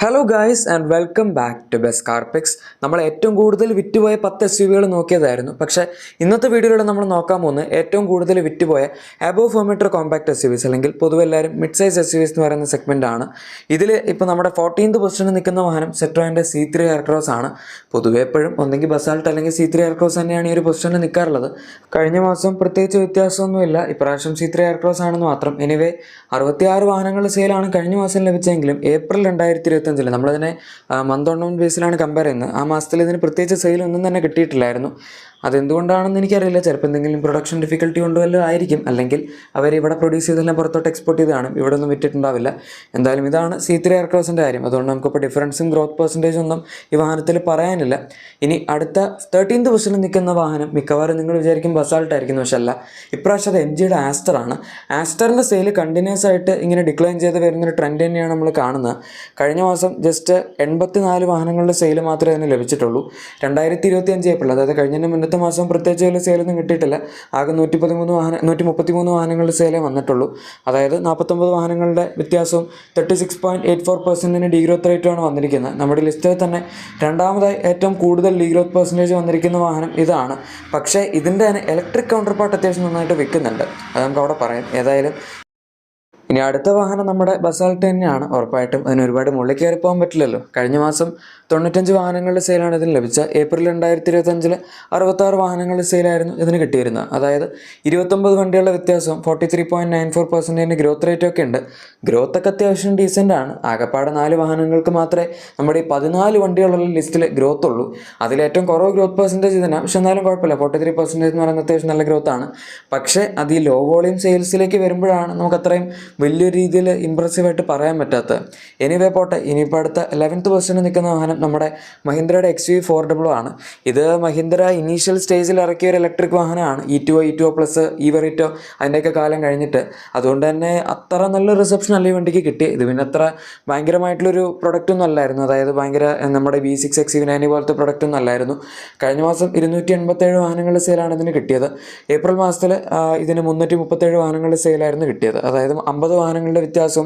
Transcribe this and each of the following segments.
Hello guys and welcome back to best car picks. നമ്മൾ ഏറ്റവും കൂടുതൽ വിറ്റുപോയ 10 SUV നോക്കിയതായിരുന്നു. പക്ഷേ ഇന്നത്തെ വീഡിയോയിലൂടെ നമ്മൾ നോക്കാൻ പോകുന്നത് ഏറ്റവും കൂടുതൽ വിറ്റുപോയ അബോവ് 4 മീറ്റർ കോമ്പാക്ട് SUVs അല്ലെങ്കിൽ പൊതുവെ എല്ലാവരും മിഡ് സൈസ് SUVs എന്ന് പറയുന്ന സെഗ്മെൻ്റ് ആണ്. ഇതിൽ ഇപ്പോൾ നമ്മുടെ 14th പൊസിഷനിൽ നിൽക്കുന്ന വാഹനം സെട്രോയിൻ്റെ C3 എയർക്രോസ് ആണ്. പൊതുവെ എപ്പോഴും ഒന്നെങ്കിൽ ബസാൾട്ട് അല്ലെങ്കിൽ C3 എയർക്രോസ് തന്നെയാണ് ഈ ഒരു പൊസിഷനിൽ നിൽക്കാറുള്ളത്. കഴിഞ്ഞ മാസം പ്രത്യേകിച്ച് വ്യത്യാസമൊന്നുമില്ല, ഇപ്രാവശ്യം C3 എയർക്രോസ് ആണെന്ന് മാത്രം. എനിവേ 66 വാഹനങ്ങളുടെ സെയിലാണ് കഴിഞ്ഞ മാസം ലഭിച്ചെങ്കിലും ഏപ്രിൽ 2025 നമ്മളതിനെ മന്ത് ഓൺ മന്ത് ബേസിലാണ് കമ്പയർ ചെയ്യുന്നത്. ആ മാസത്തിൽ ഇതിന് പ്രത്യേകിച്ച് സെയിലൊന്നും തന്നെ കിട്ടിയിട്ടില്ലായിരുന്നു. അതെന്തുകൊണ്ടാണെന്ന് എനിക്കറിയില്ല. ചിലപ്പോൾ എന്തെങ്കിലും പ്രൊഡക്ഷൻ ഡിഫിക്കൽട്ടി കൊണ്ട് വല്ലതും ആയിരിക്കും, അല്ലെങ്കിൽ അവരിവിടെ പ്രൊഡ്യൂസ് ചെയ്തെല്ലാം പുറത്തോട്ട് എക്സ്പോർട്ട് ചെയ്ത് കാണും, ഇവിടെ ഒന്നും വിറ്റിട്ടുണ്ടാവില്ല. എന്തായാലും ഇതാണ് C3 എയർക്രോസിൻ്റെ കാര്യം. അതുകൊണ്ട് നമുക്കിപ്പോൾ ഡിഫറൻസും ഗ്രോത്ത് പെർസെൻറ്റേജും ഒന്നും ഈ വാഹനത്തിൽ പറയാനില്ല. ഇനി അടുത്ത 13th പൊസിഷനിൽ നിൽക്കുന്ന വാഹനം മിക്കവാറും നിങ്ങൾ വിചാരിക്കും ബസാൾട്ട് ആയിരിക്കും, പക്ഷേ അല്ല. ഇപ്രാവശ്യം അത് MGയുടെ ആസ്റ്റർ ആണ്. ആസ്റ്ററിൻ്റെ സെയിൽ കണ്ടിന്യൂസ് ആയിട്ട് ഇങ്ങനെ ഡിക്ലൈൻ ചെയ്ത് വരുന്നൊരു ട്രെൻഡ് തന്നെയാണ് നമ്മൾ കാണുന്നത്. കഴിഞ്ഞ മാസം ജസ്റ്റ് 84 വാഹനങ്ങളുടെ സെയിൽ മാത്രമേ അതിന് ലഭിച്ചിട്ടുള്ളൂ. 2025 ഏപ്രിൽ, അതായത് കഴിഞ്ഞതിന് മുന്നത്തെ മാസം പ്രത്യേകിച്ച് വലിയ സെയിലൊന്നും കിട്ടിയിട്ടില്ല. ആകെ 133 വാഹനങ്ങളുടെ സെയിലേ വന്നിട്ടുള്ളൂ. അതായത് 49 വാഹനങ്ങളുടെ വ്യത്യാസവും 36.84% ഡീഗ്രോത്ത് റേറ്റുമാണ് വന്നിരിക്കുന്നത്. നമ്മുടെ ലിസ്റ്റിൽ തന്നെ രണ്ടാമതായി ഏറ്റവും കൂടുതൽ ഡീഗ്രോത്ത് പെർസെൻറ്റേജ് വന്നിരിക്കുന്ന വാഹനം ഇതാണ്. പക്ഷേ ഇതിൻ്റെ തന്നെ ഇലക്ട്രിക് കൗണ്ടർ പാർട്ട് അത്യാവശ്യം നന്നായിട്ട് വിൽക്കുന്നുണ്ട്, അത് നമുക്ക് അവിടെ പറയാം. ഏതായാലും ഇനി അടുത്ത വാഹനം നമ്മുടെ ബസാൾട്ട് തന്നെയാണ്. ഉറപ്പായിട്ടും അതിന് ഒരുപാട് മുകളിൽ കയറി പോകാൻ പറ്റില്ലല്ലോ. കഴിഞ്ഞ മാസം 95 വാഹനങ്ങളുടെ സെയിലാണ് ഇതിന് ലഭിച്ചത്. ഏപ്രിൽ 2025 66 വാഹനങ്ങളുടെ സെയിലായിരുന്നു ഇതിന് കിട്ടിയിരുന്നത്. അതായത് 29 വണ്ടികളുടെ വ്യത്യാസം 43.94% ഗ്രോത്ത് റേറ്റ് ഒക്കെ ഉണ്ട്. ഗ്രോത്ത് ഒക്കെ അത്യാവശ്യം ഡീസൻ്റ് ആണ്. ആകെപ്പാടെ 4 വാഹനങ്ങൾക്ക് മാത്രമേ നമ്മുടെ ഈ 14 വണ്ടികളുള്ള ലിസ്റ്റിൽ ഗ്രോത്ത് ഉള്ളൂ. അതിലേറ്റവും കുറവ് ഗ്രോത്ത് പെർസെൻറ്റേജ് ഇതിനാണ്. പക്ഷെ എന്നാലും കുഴപ്പമില്ല, 43% എന്ന് പറയുന്നത് അത്യാവശ്യം നല്ല ഗ്രോത്താണ്. പക്ഷേ അത് ഈ ലോ വോളിയം സെയിൽസിലേക്ക് വരുമ്പോഴാണ് നമുക്ക് അത്രയും വലിയൊരു രീതിയിൽ ഇമ്പ്രസീവായിട്ട് പറയാൻ പറ്റാത്തത്. എനിവേ പോട്ടെ. ഇനിയിപ്പോൾ അടുത്ത 11th പൊസിഷനിൽ നിൽക്കുന്ന വാഹനം നമ്മുടെ മഹീന്ദ്രയുടെ XUV 400 ആണ്. ഇത് മഹീന്ദ്ര ഇനീഷ്യൽ സ്റ്റേജിൽ ഇറക്കിയ ഒരു ഇലക്ട്രിക് വാഹനമാണ്. E2 പ്ലസ് ഇവറിറ്റോ അതിൻ്റെയൊക്കെ കാലം കഴിഞ്ഞിട്ട്. അതുകൊണ്ട് തന്നെ അത്ര നല്ല റിസപ്ഷൻ അല്ല ഈ വണ്ടിക്ക് കിട്ടി. ഇത് പിന്നെ അത്ര ഭയങ്കരമായിട്ടുള്ളൊരു പ്രൊഡക്റ്റൊന്നും അല്ലായിരുന്നു. അതായത് ഭയങ്കര നമ്മുടെ V6 XUV9 പോലത്തെ പ്രൊഡക്റ്റൊന്നും അല്ലായിരുന്നു. കഴിഞ്ഞ മാസം 287 വാഹനങ്ങളുടെ സെയിലാണ് ഇതിന് കിട്ടിയത്. ഏപ്രിൽ മാസത്തിൽ ഇതിന് 337 വാഹനങ്ങളുടെ സെയിലായിരുന്നു കിട്ടിയത്. അതായത് 50 വാഹനങ്ങളുടെ വ്യത്യാസം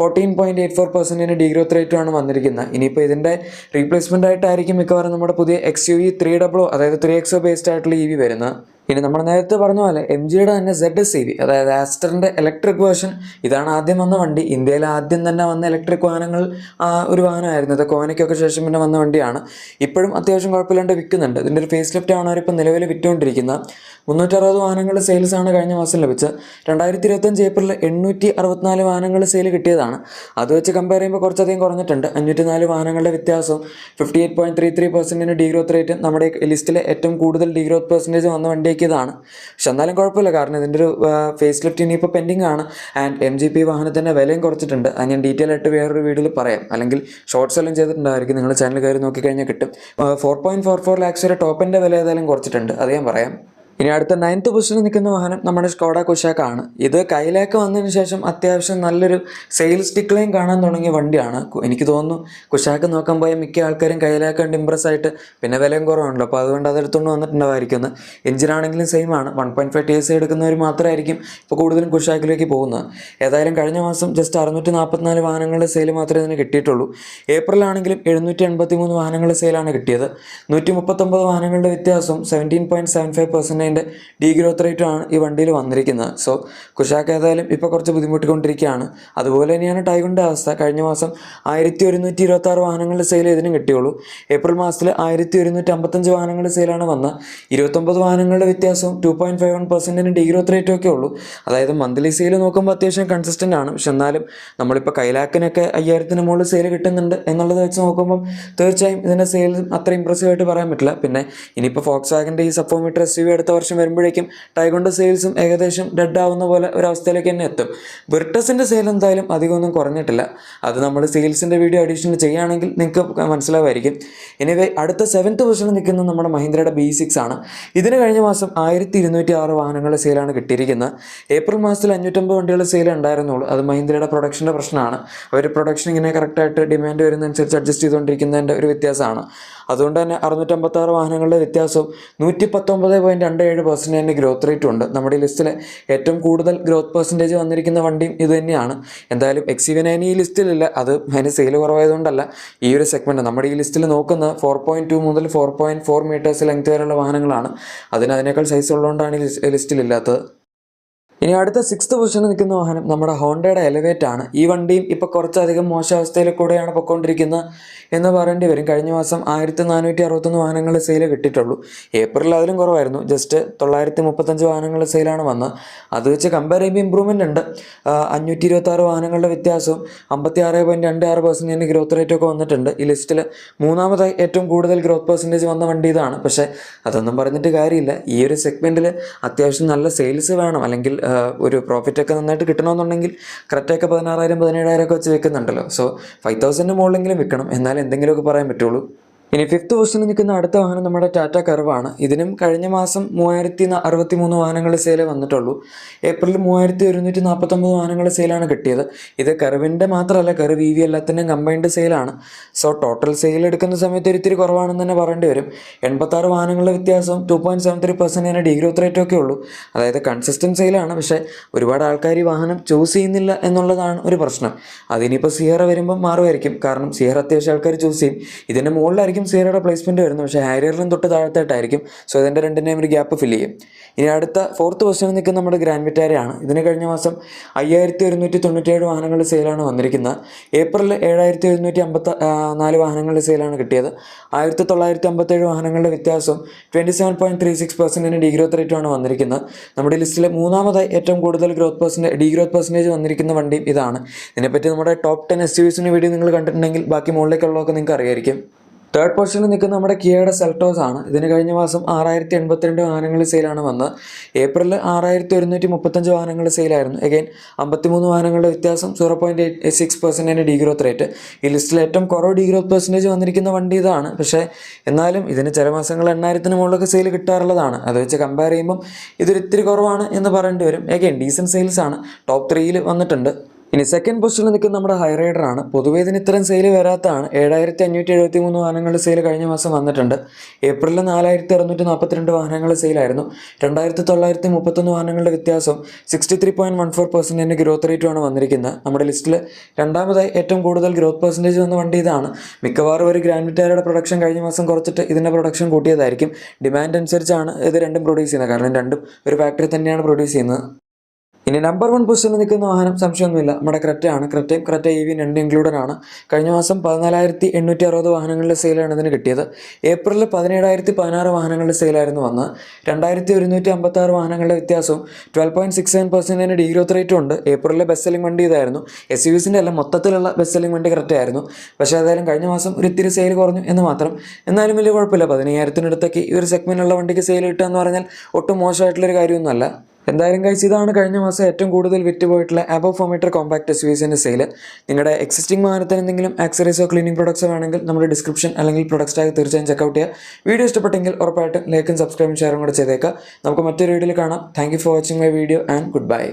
14.84% ഡീഗ്രോത്ത് റേറ്റുമാണ് വന്നിരിക്കുന്നത്. ഇനിയിപ്പോൾ ഇതിൻ്റെ റീപ്ലേസ്മെൻ്റ് ആയിട്ടായിരിക്കും മിക്കവാറും നമ്മുടെ പുതിയ XUV 300 അതായത് 3XO ബേസ്ഡ് ആയിട്ടുള്ള EV വരുന്നത്. ഇനി നമ്മൾ നേരത്തെ പറഞ്ഞ പോലെ MGയുടെ തന്നെ ZS-EV അതായത് ആസ്റ്ററിൻ്റെ ഇലക്ട്രിക് വേർഷൻ, ഇതാണ് ആദ്യം വന്ന വണ്ടി. ഇന്ത്യയിൽ ആദ്യം തന്നെ വന്ന ഇലക്ട്രിക് വാഹനങ്ങൾ ഒരു വാഹനമായിരുന്നു. ഇത് കോവനയ്ക്കൊക്കെ ശേഷം പിന്നെ വന്ന വണ്ടിയാണ്. ഇപ്പോഴും അത്യാവശ്യം കുഴപ്പമില്ലാണ്ട് വിൽക്കുന്നുണ്ട്. ഇതിൻ്റെ ഒരു ഫേസ് ലിഫ്റ്റ് ആണ് അവരിപ്പോൾ നിലവിൽ വിറ്റുകൊണ്ടിരിക്കുന്നത്. 360 വാഹനങ്ങളുടെ സെയിൽസാണ് കഴിഞ്ഞ മാസം ലഭിച്ചത്. 2025 ഏപ്രിൽ 864 വാഹനങ്ങളുടെ സെയിൽ കിട്ടിയതാണ്. അത് വെച്ച് കമ്പയർ ചെയ്യുമ്പോൾ കുറച്ചധികം കുറഞ്ഞിട്ടുണ്ട്. 504 വാഹനങ്ങളുടെ വ്യത്യാസം 58.33% ഡീഗ്രോത്ത് റേറ്റ് നമ്മുടെ ലിസ്റ്റിലെ ഏറ്റവും കൂടുതൽ ഡീഗ്രോത്ത് പെർസെൻറ്റേജ് വന്ന വണ്ടിയൊക്കെ ഇതാണ്. പക്ഷെ എന്നാലും കുഴപ്പമില്ല, കാരണം ഇതിൻ്റെ ഒരു ഫേസ് ലിഫ്റ്റ് ഇനിയിപ്പോൾ പെൻഡിങ് ആണ്. ആൻഡ് MGP വാഹനത്തിൻ്റെ വിലയും കുറച്ചിട്ടുണ്ട്. അത് ഞാൻ ഡീറ്റെയിൽ ആയിട്ട് വേറൊരു വീഡിയോയിൽ പറയാം, അല്ലെങ്കിൽ ഷോർട്സ് എല്ലാം ചെയ്തിട്ടുണ്ടായിരിക്കും. നിങ്ങൾ ചാനൽ കയറി നോക്കിക്കഴിഞ്ഞാൽ കിട്ടും. 4.44 lakhs വരെ ടോപ്പിൻ്റെ വില ഏതായാലും കുറച്ചിട്ടുണ്ട്, അത് ഞാൻ പറയാം. ഇനി അടുത്ത 9th പൊസിഷനിൽ നിൽക്കുന്ന വാഹനം നമ്മുടെ സ്കോഡ കുഷാക്ക് ആണ്. ഇത് കയ്യിലേക്ക് വന്നതിന് ശേഷം അത്യാവശ്യം നല്ലൊരു സെയിൽസ് ഡിക്ലൈൻ കാണാൻ തുടങ്ങിയ വണ്ടിയാണ്. എനിക്ക് തോന്നുന്നു കുഷാക്ക് നോക്കാൻ പോയ മിക്ക ആൾക്കാരും കയ്യിലേക്ക് കണ്ട് ഇമ്പ്രസ് ആയിട്ട് പിന്നെ വിലയും കുറവുണ്ടല്ലോ, അപ്പോൾ അതുകൊണ്ട് അതെടുത്തുകൊണ്ട് വന്നിട്ടുണ്ടായിരിക്കുന്നത്. എഞ്ചിനാണെങ്കിലും സെയിം ആണ്. 1.5 TSI എടുക്കുന്നവർ മാത്രമായിരിക്കും ഇപ്പോൾ കൂടുതലും കുഷാക്കിലേക്ക് പോകുന്നത്. ഏതായാലും കഴിഞ്ഞ മാസം ജസ്റ്റ് 644 വാഹനങ്ങളുടെ സെയിൽ മാത്രമേ ഇതിന് കിട്ടിയിട്ടുള്ളൂ. ഏപ്രിലാണെങ്കിലും 783 വാഹനങ്ങളുടെ സെയിലാണ് കിട്ടിയത്. 139 വാഹനങ്ങളുടെ വ്യത്യാസം 17.75% ഡീഗ്രോത്ത് റേറ്റുമാണ് ഈ വണ്ടിയിൽ വന്നിരിക്കുന്നത്. സോ കുഷാക്ക് ഏതായാലും ഇപ്പോൾ കുറച്ച് ബുദ്ധിമുട്ടിക്കൊണ്ടിരിക്കുകയാണ്. അതുപോലെ തന്നെയാണ് ടൈഗോണിൻ്റെ അവസ്ഥ. കഴിഞ്ഞ മാസം 1126 വാഹനങ്ങളുടെ സെയിൽ ഇതിനും കിട്ടിയുള്ളൂ. ഏപ്രിൽ മാസത്തിൽ 1155 വാഹനങ്ങളുടെ സെയിലാണ് വന്നത്. 29 വാഹനങ്ങളുടെ വ്യത്യാസവും 2.51% ഡീഗ്രോത്ത് റേറ്റും ഒക്കെ ഉള്ളൂ. അതായത് മന്ത്ലി സെയിൽ നോക്കുമ്പോൾ അത്യാവശ്യം കൺസിസ്റ്റൻ്റ് ആണ്. പക്ഷെ എന്നാലും നമ്മളിപ്പോൾ കൈലാക്കിനൊക്കെ 5000-ന് മുകളിൽ സെയിൽ കിട്ടുന്നുണ്ട് എന്നുള്ളത് വെച്ച് നോക്കുമ്പം തീർച്ചയായും ഇതിൻ്റെ സെയിൽ അത്ര ഇമ്പ്രസീവായിട്ട് പറയാൻ പറ്റില്ല. പിന്നെ ഇനിയിപ്പോൾ ഫോക്സ് വാഗൻ്റെ ഈ സപ്പോമീറ്റർ SUV അടുത്ത വർഷം വരുമ്പോഴേക്കും ടൈഗോണിൻ്റെ സെയിൽസും ഏകദേശം ഡെഡ് ആവുന്ന പോലെ ഒരവസ്ഥയിലേക്ക് തന്നെ എത്തും. വിർട്ടസിൻ്റെ സെയിൽ എന്തായാലും അധികമൊന്നും കുറഞ്ഞിട്ടില്ല. അത് നമ്മൾ സെയിൽസിൻ്റെ വീഡിയോ അഡീഷണൽ ചെയ്യുകയാണെങ്കിൽ നിങ്ങൾക്ക് മനസ്സിലാവുമായിരിക്കും. എനിവേ അടുത്ത 7th പൊസിഷനിൽ നിൽക്കുന്ന നമ്മുടെ മഹീന്ദ്രയുടെ B6 ആണ്. ഇതിന് കഴിഞ്ഞ മാസം 1206 വാഹനങ്ങളുടെ സെയിലാണ് കിട്ടിയിരിക്കുന്നത്. ഏപ്രിൽ മാസത്തിൽ 550 വണ്ടികളുടെ സെയിൽ ഉണ്ടായിരുന്നുള്ളൂ. അത് മഹീന്ദ്രയുടെ പ്രൊഡക്ഷൻ്റെ പ്രശ്നമാണ്. അവർ പ്രൊഡക്ഷൻ ഇങ്ങനെ കറക്റ്റായിട്ട് ഡിമാൻഡ് വരുന്നതനുസരിച്ച് അഡ്ജസ്റ്റ് ചെയ്തുകൊണ്ടിരിക്കുന്നതിൻ്റെ ഒരു വ്യത്യാസമാണ്. അതുകൊണ്ട് തന്നെ 656 വാഹനങ്ങളുടെ വ്യത്യാസവും 119.27% ഗ്രോത്ത് റേറ്റും ഉണ്ട്. നമ്മുടെ ഈ ലിസ്റ്റിലെ ഏറ്റവും കൂടുതൽ ഗ്രോത്ത് പെർസെൻറ്റേജ് വന്നിരിക്കുന്ന വണ്ടിയും ഇത് തന്നെയാണ്. എന്തായാലും XUV9 ഈ ലിസ്റ്റിലില്ല. അത് അതിന് സെയിൽ കുറവായതുകൊണ്ടല്ല. ഈ ഒരു സെഗ്മെൻറ്റ് നമ്മുടെ ഈ ലിസ്റ്റിൽ നോക്കുന്ന 4.2 മുതൽ 4.4 മീറ്റേഴ്സ് ലെങ്ത് വരെയുള്ള വാഹനങ്ങളാണ്. അതിനേക്കാൾ സൈസ് ഉള്ളതുകൊണ്ടാണ് ഈ ലിസ്റ്റിലില്ലാത്തത്. ഇനി അടുത്ത 6th പൊസിഷനിൽ നിൽക്കുന്ന വാഹനം നമ്മുടെ ഹോണ്ടയുടെ എലവേറ്റ് ആണ്. ഈ വണ്ടിയും ഇപ്പോൾ കുറച്ചധികം മോശാവസ്ഥയിൽ കൂടെയാണ് പൊയ്ക്കൊണ്ടിരിക്കുന്നത് എന്ന് പറയേണ്ടി വരും. കഴിഞ്ഞ മാസം 1461 വാഹനങ്ങൾ സെയിൽ കിട്ടിയിട്ടുള്ളൂ. ഏപ്രിൽ അതിലും കുറവായിരുന്നു, ജസ്റ്റ് 935 വാഹനങ്ങൾ സെയിലാണ് വന്നത്. അത് വെച്ച് കമ്പയർ ചെയ്യുമ്പോൾ ഇമ്പ്രൂവ്മെൻ്റ് ഉണ്ട്. 526 വാഹനങ്ങളുടെ വ്യത്യാസവും 56.26% ഗ്രോത്ത് റേറ്റൊക്കെ വന്നിട്ടുണ്ട്. ഈ ലിസ്റ്റിൽ മൂന്നാമതായി ഏറ്റവും കൂടുതൽ ഗ്രോത്ത് പെർസെൻറ്റേജ് വന്ന വണ്ടി ഇതാണ്. പക്ഷേ അതൊന്നും പറഞ്ഞിട്ട് കാര്യമില്ല. ഈ ഒരു സെഗ്മെൻറ്റിൽ അത്യാവശ്യം നല്ല സെയിൽസ് വേണം, അല്ലെങ്കിൽ ഒരു പ്രോഫിറ്റൊക്കെ നന്നായിട്ട് കിട്ടണമെന്നുണ്ടെങ്കിൽ ക്രെറ്റയൊക്കെ 16,000 17,000 ഒക്കെ വെച്ച് വിൽക്കുന്നുണ്ടല്ലോ. സോ 5,000 മുകളിലെങ്കിലും വിൽക്കണം, എന്നാലും എന്തെങ്കിലുമൊക്കെ പറയാൻ പറ്റുള്ളൂ. ഇനി 5th പൊസിഷനിൽ നിൽക്കുന്ന അടുത്ത വാഹനം നമ്മുടെ ടാറ്റ കർവാണ്. ഇതിനും കഴിഞ്ഞ മാസം 3063 വാഹനങ്ങൾ സെയിൽ വന്നിട്ടുള്ളൂ. ഏപ്രിൽ 3149 വാഹനങ്ങൾ സെയിലാണ് കിട്ടിയത്. ഇത് കർവിൻ്റെ മാത്രമല്ല, കർവ് EV എല്ലാത്തിൻ്റെയും കമ്പൈൻഡ് സെയിലാണ്. സോ ടോട്ടൽ സെയിൽ എടുക്കുന്ന സമയത്ത് ഒരിത്തിരി കുറവാണെന്ന് തന്നെ പറയേണ്ടി വരും. 86 വാഹനങ്ങളുടെ വ്യത്യാസവും 2.73% ഡീഗ്രോത്ത് റേറ്റ് ഒക്കെ ഉള്ളൂ. അതായത് കൺസിസ്റ്റൻറ്റ് സെയിലാണ്, പക്ഷേ ഒരുപാട് ആൾക്കാർ ഈ വാഹനം ചൂസ് ചെയ്യുന്നില്ല എന്നുള്ളതാണ് ഒരു പ്രശ്നം. അതിനിപ്പോൾ സിയറ വരുമ്പോൾ മാറുമായിരിക്കും. കാരണം സിയറ അത്യാവശ്യം ആൾക്കാർ ചൂസ് ചെയ്യും. ഇതിൻ്റെ മുകളിലായിരിക്കും സിയറയുടെ പ്ലേസ്മെൻറ്റ് വരുന്നത്, പക്ഷേ ഹാരിയറിലും തൊട്ട് താഴത്തായിട്ടായിരിക്കും. സോ ഇതിൻ്റെ രണ്ടിൻ്റെയും ഒരു ഗ്യാപ്പ് ഫില്ല് ചെയ്യും. ഇനി അടുത്ത 4th പൊസിഷനിൽ നിൽക്കുന്ന നമ്മുടെ ഗ്രാൻഡ് വിറ്റാരയാണ്. ഇതിന് കഴിഞ്ഞ മാസം 5197 വാഹനങ്ങൾ സെയിലാണ് വന്നിരിക്കുന്നത്. ഏപ്രിൽ 7154 വാഹനങ്ങളുടെ സെയിലാണ് കിട്ടിയത്. 1957 വാഹനങ്ങളുടെ വ്യത്യാസവും 27.36% ഡീഗ്രോത്ത് റേറ്റുമാണ് വന്നിരിക്കുന്നത്. നമ്മുടെ ലിസ്റ്റിൽ മൂന്നാമതായി ഏറ്റവും കൂടുതൽ ഡീഗ്രോത്ത് പെർസെൻറ്റേജ് വന്നിരിക്കുന്ന വണ്ടിയും ഇതാണ്. ഇതിനെപ്പറ്റി നമ്മുടെ ടോപ്പ് 10 SUVs വീഡിയോ നിങ്ങൾ കണ്ടിട്ടുണ്ടെങ്കിൽ ബാക്കി മുകളിലേക്കുള്ളതൊക്കെ നിങ്ങൾക്ക് അറിയായിരിക്കും. 3rd പൊസിഷനിൽ നിൽക്കുന്ന നമ്മുടെ കിയയുടെ സെൽട്ടോസ് ആണ്. ഇതിന് കഴിഞ്ഞ മാസം 6082 വാഹനങ്ങൾ സെയിലാണ് വന്നത്. ഏപ്രിൽ 6135 വാഹനങ്ങൾ സെയിലായിരുന്നു. അഗൈൻ 53 വാഹനങ്ങളുടെ വ്യത്യാസം, 0.86% ഡീഗ്രോത്ത് റേറ്റ്. ഈ ലിസ്റ്റിൽ ഏറ്റവും കുറവ് ഡീഗ്രോത്ത് പെർസെൻറ്റേജ് വന്നിരിക്കുന്ന വണ്ടി ഇതാണ്. പക്ഷേ എന്നാലും ഇതിന് ചില മാസങ്ങൾ 8000-ന് മുകളിലൊക്കെ സെയിൽ കിട്ടാറുള്ളതാണ്. അത് വെച്ച് കമ്പയർ ചെയ്യുമ്പം ഇതൊരു ഇത്തിരി കുറവാണ് എന്ന് പറയേണ്ടി വരും. അഗൈൻ ഡീസൻറ്റ് സെയിൽസ് ആണ്, ടോപ്പ് 3 വന്നിട്ടുണ്ട്. ഇനി 2nd പൊസിഷനിൽ നിൽക്കുന്ന നമ്മുടെ ഹൈറൈഡറാണ്. പൊതുവേ ഇതിന് ഇത്രയും സെയിൽ വരാത്തതാണ്. 7573 വാഹനങ്ങളുടെ സെയിൽ കഴിഞ്ഞ മാസം വന്നിട്ടുണ്ട്. ഏപ്രിലിൽ 4642 വാഹനങ്ങൾ സെയിലായിരുന്നു. 2931 വാഹനങ്ങളുടെ വ്യത്യാസം, 63.14% ഗ്രോത്ത് റേറ്റുമാണ് വന്നിരിക്കുന്നത്. നമ്മുടെ ലിസ്റ്റിൽ രണ്ടാമതായി ഏറ്റവും കൂടുതൽ ഗ്രോത്ത് പെർസെൻറ്റേജ് വന്ന വണ്ടി ഇതാണ്. മിക്കവാറും ഒരു ഗ്രാൻഡ് വിറ്റാരയുടെ പ്രൊഡക്ഷൻ കഴിഞ്ഞ മാസം കുറച്ചിട്ട് ഇതിൻ്റെ പ്രൊഡക്ഷൻ കൂട്ടിയതായിരിക്കും. ഡിമാൻഡ് അനുസരിച്ചാണ് ഇത് രണ്ടും പ്രൊഡ്യൂസ് ചെയ്യുന്നത്, കാരണം രണ്ടും ഒരു ഫാക്ടറി തന്നെയാണ് പ്രൊഡ്യൂസ് ചെയ്യുന്നത്. ഇനി നമ്പർ 1 പൊസിഷനിൽ നിൽക്കുന്ന വാഹനം സംശയമൊന്നുമില്ല, നമ്മുടെ ക്രെറ്റയാണ്. ക്രെറ്റയും ക്രെറ്റ EV രണ്ട് ഇൻക്ലൂഡഡ് ആണ്. കഴിഞ്ഞ മാസം 14,860 വാഹനങ്ങളുടെ സെയിലാണ് ഇതിന് കിട്ടിയത്. ഏപ്രിലിൽ 17,016 വാഹനങ്ങളുടെ സെയിലായിരുന്നു വന്നത്. 2156 വാഹനങ്ങളുടെ വ്യത്യാസവും 12.67% ഡീഗ്രോത്ത് റേറ്റും ഉണ്ട്. ഏപ്രിലിലെ ബെസ്റ്റ് സെല്ലിംഗ് വണ്ടി ഇതായിരുന്നു. SUVസിൻ്റെ അല്ല, മൊത്തത്തിലുള്ള ബെസ്റ്റ് സെല്ലിംഗ് വണ്ടി ക്രെറ്റയായിരുന്നു. പക്ഷേ ഏതായാലും കഴിഞ്ഞ മാസം ഒരു ഇത്തിരി സെയിൽ കുറഞ്ഞു എന്ന് മാത്രം. എന്നാലും വലിയ കുഴപ്പമില്ല. 15,000-ന് ഈ ഒരു സെഗ്മെൻറ്റിലുള്ള വണ്ടിക്ക് സെയിൽ കിട്ടുക എന്ന് പറഞ്ഞാൽ ഒട്ടും മോശമായിട്ടുള്ളൊരു കാര്യമൊന്നുമല്ല. എന്തായാലും കഴിച്ച് ഇതാണ് കഴിഞ്ഞ മാസം ഏറ്റവും കൂടുതൽ വിറ്റുപോയിട്ടുള്ള അബവ് 4 മീറ്റർ കോമ്പാക്ട് SUVസിൻ്റെ സെയിൽ. നിങ്ങളുടെ എക്സിസ്റ്റിംഗ് വാഹനത്തിന് എന്തെങ്കിലും ആക്സറീസോ ക്ലീനിങ് പ്രൊഡക്ട്സോ വേണമെങ്കിൽ നമ്മുടെ ഡിസ്ക്രിപ്ഷൻ അല്ലെങ്കിൽ പ്രൊഡക്ട്സ് ടാഗ് തീർച്ചയായും ചെക്കൗട്ട് ചെയ്യുക. വീഡിയോ ഇഷ്ടപ്പെട്ടെങ്കിൽ ഉറപ്പായിട്ടും ലൈക്കും സബ്സ്ക്രൈബും ഷെയറും കൂടെ ചെയ്തേക്കുക. നമുക്ക് മറ്റൊരു വീഡിയോയിൽ കാണാം. Thank you for watching my video and good bye.